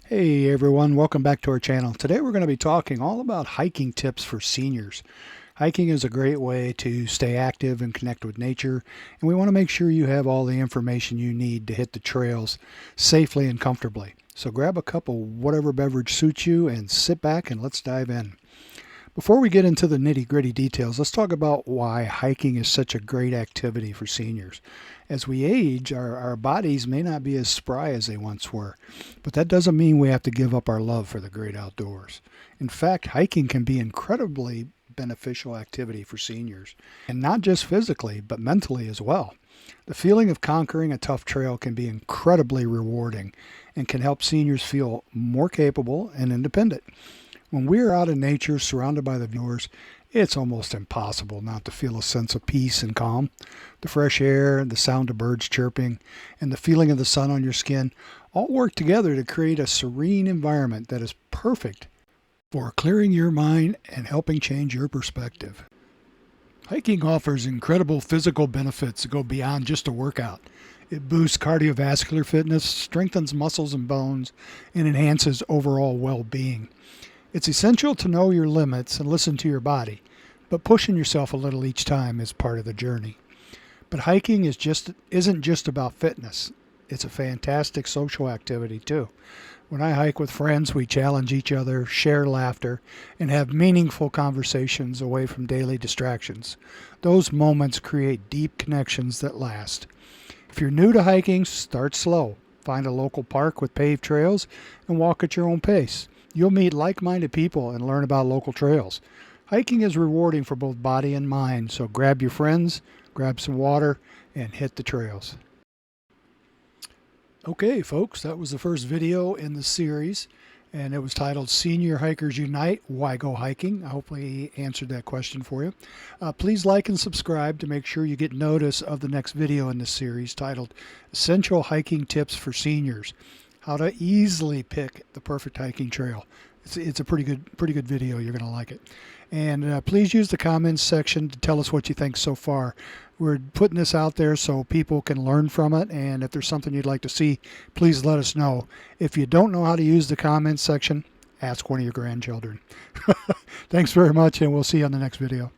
Hey everyone, welcome back to our channel. Today we're going to be talking all about hiking tips for seniors. Hiking is a great way to stay active and connect with nature, and we want to make sure you have all the information you need to hit the trails safely and comfortably. So grab a cup of whatever beverage suits you and sit back and let's dive in. Before we get into the nitty-gritty details, let's talk about why hiking is such a great activity for seniors. As we age, our bodies may not be as spry as they once were, but that doesn't mean we have to give up our love for the great outdoors. In fact, hiking can be incredibly beneficial activity for seniors, and not just physically, but mentally as well. The feeling of conquering a tough trail can be incredibly rewarding and can help seniors feel more capable and independent. When we're out in nature surrounded by the viewers, it's almost impossible not to feel a sense of peace and calm. The fresh air, the sound of birds chirping, and the feeling of the sun on your skin all work together to create a serene environment that is perfect for clearing your mind and helping change your perspective. Hiking offers incredible physical benefits that go beyond just a workout. It boosts cardiovascular fitness, strengthens muscles and bones, and enhances overall well-being. It's essential to know your limits and listen to your body, but pushing yourself a little each time is part of the journey. But hiking isn't just about fitness. It's a fantastic social activity too. When I hike with friends, we challenge each other, share laughter, and have meaningful conversations away from daily distractions. Those moments create deep connections that last. If you're new to hiking, start slow. Find a local park with paved trails and walk at your own pace. You'll meet like-minded people and learn about local trails. Hiking is rewarding for both body and mind, so grab your friends, grab some water, and hit the trails. Okay, folks, that was the first video in the series, and it was titled Senior Hikers Unite, Why Go Hiking? I hopefully answered that question for you. Please like and subscribe to make sure you get notice of the next video in this series titled Essential Hiking Tips for Seniors. How to easily pick the perfect hiking trail. It's a pretty good video. You're going to like it. And please use the comments section to tell us what you think so far. We're putting this out there so people can learn from it. And if there's something you'd like to see, please let us know. If you don't know how to use the comments section, ask one of your grandchildren. Thanks very much, and we'll see you on the next video.